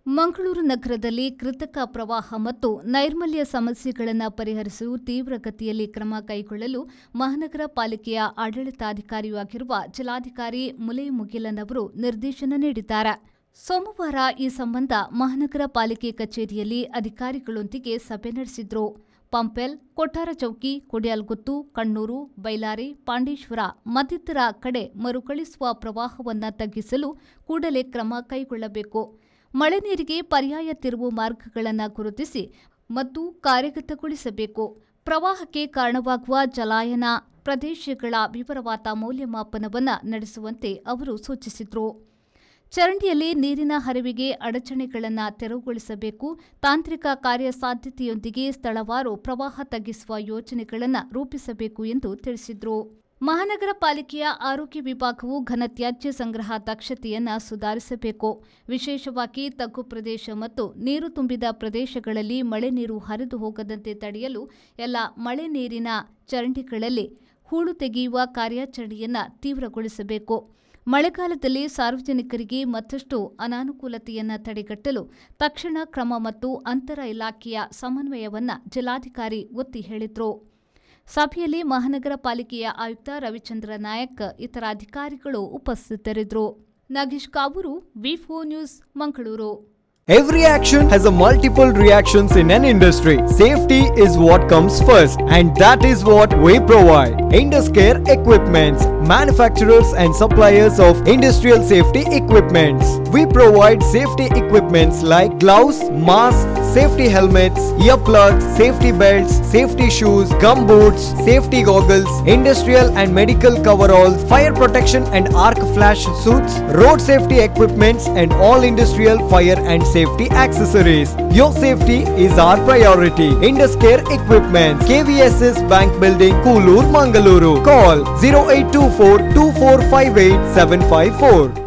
ಮಂಗಳೂರು ನಗರದಲ್ಲಿ ಕೃತಕ ಪ್ರವಾಹ ಮತ್ತು ನೈರ್ಮಲ್ಯ ಸಮಸ್ಯೆಗಳನ್ನು ಪರಿಹರಿಸಲು ತೀವ್ರಗತಿಯಲ್ಲಿ ಕ್ರಮ ಕೈಗೊಳ್ಳಲು ಮಹಾನಗರ ಪಾಲಿಕೆಯ ಆಡಳಿತಾಧಿಕಾರಿಯಾಗಿರುವ ಜಿಲ್ಲಾಧಿಕಾರಿ ಮುಲೈ ಮುಗಿಲನ್ ಅವರು ನಿರ್ದೇಶನ ನೀಡಿದ್ದಾರೆ. ಸೋಮವಾರ ಈ ಸಂಬಂಧ ಮಹಾನಗರ ಪಾಲಿಕೆ ಕಚೇರಿಯಲ್ಲಿ ಅಧಿಕಾರಿಗಳೊಂದಿಗೆ ಸಭೆ ನಡೆಸಿದರು. ಪಂಪೆಲ್, ಕೊಠಾರಚೌಕಿ, ಕೊಡಿಯಾಲ್ಗುತ್ತು, ಕಣ್ಣೂರು, ಬೈಲಾರಿ, ಪಾಂಡೇಶ್ವರ ಮತ್ತಿತರ ಕಡೆ ಮರುಕಳಿಸುವ ಪ್ರವಾಹವನ್ನು ತಗ್ಗಿಸಲು ಕೂಡಲೇ ಕ್ರಮ ಕೈಗೊಳ್ಳಬೇಕು. ಮಳೆ ನೀರಿಗೆ ಪರ್ಯಾಯ ತಿರುವು ಮಾರ್ಗಗಳನ್ನು ಗುರುತಿಸಿ ಮತ್ತು ಕಾರ್ಯಗತಗೊಳಿಸಬೇಕು. ಪ್ರವಾಹಕ್ಕೆ ಕಾರಣವಾಗುವ ಜಲಾನಯನ ಪ್ರದೇಶಗಳ ವಿವರವಾದ ಮೌಲ್ಯಮಾಪನವನ್ನು ನಡೆಸುವಂತೆ ಅವರು ಸೂಚಿಸಿದರು. ಚರಂಡಿಯಲ್ಲಿ ನೀರಿನ ಹರಿವಿಗೆ ಅಡಚಣೆಗಳನ್ನು ತೆರವುಗೊಳಿಸಬೇಕು. ತಾಂತ್ರಿಕ ಕಾರ್ಯಸಾಧ್ಯತೆಯೊಂದಿಗೆ ಸ್ಥಳವಾರು ಪ್ರವಾಹ ತಗ್ಗಿಸುವ ಯೋಜನೆಗಳನ್ನು ರೂಪಿಸಬೇಕು ಎಂದು ತಿಳಿಸಿದರು. ಮಹಾನಗರ ಪಾಲಿಕೆಯ ಆರೋಗ್ಯ ವಿಭಾಗವು ಘನತ್ಯಾಜ್ಯ ಸಂಗ್ರಹ ದಕ್ಷತೆಯನ್ನು ಸುಧಾರಿಸಬೇಕು. ವಿಶೇಷವಾಗಿ ತಗ್ಗು ಪ್ರದೇಶ ಮತ್ತು ನೀರು ತುಂಬಿದ ಪ್ರದೇಶಗಳಲ್ಲಿ ಮಳೆ ನೀರು ಹರಿದು ಹೋಗದಂತೆ ತಡೆಯಲು ಎಲ್ಲ ಮಳೆ ನೀರಿನ ಚರಂಡಿಗಳಲ್ಲಿ ಹೂಳು ತೆಗೆಯುವ ಕಾರ್ಯಾಚರಣೆಯನ್ನು ತೀವ್ರಗೊಳಿಸಬೇಕು. ಮಳೆಗಾಲದಲ್ಲಿ ಸಾರ್ವಜನಿಕರಿಗೆ ಮತ್ತಷ್ಟು ಅನಾನುಕೂಲತೆಯನ್ನು ತಡೆಗಟ್ಟಲು ತಕ್ಷಣ ಕ್ರಮ ಮತ್ತು ಅಂತರ ಇಲಾಖೆಯ ಸಮನ್ವಯವನ್ನು ಜಿಲ್ಲಾಧಿಕಾರಿ ಒತ್ತಿ ಹೇಳಿದರು. ಸಭೆಯಲ್ಲಿ ಮಹಾನಗರ ಪಾಲಿಕೆಯ ಆಯುಕ್ತ ರವಿಚಂದ್ರ ನಾಯಕ್ ಇತರ ಅಧಿಕಾರಿಗಳು ಉಪಸ್ಥಿತರಿದ್ದರು. Nagesh Kavoor, V4 news, Mangaluru. Every action has a multiple reactions in an industry. Safety is what comes first, and that is what we provide. Induscare Equipments, manufacturers and suppliers of industrial safety equipments. We provide safety equipments like gloves, masks, safety helmets, earplugs, safety belts, safety shoes, gumboots, safety goggles, industrial and medical coveralls, fire protection and arc flash suits, road safety equipments, and all industrial fire and safety accessories. Your safety is our priority. Induscare Equipments, KVSS Bank Building, Koolur, Mangaluru. Call 0824 2458 754.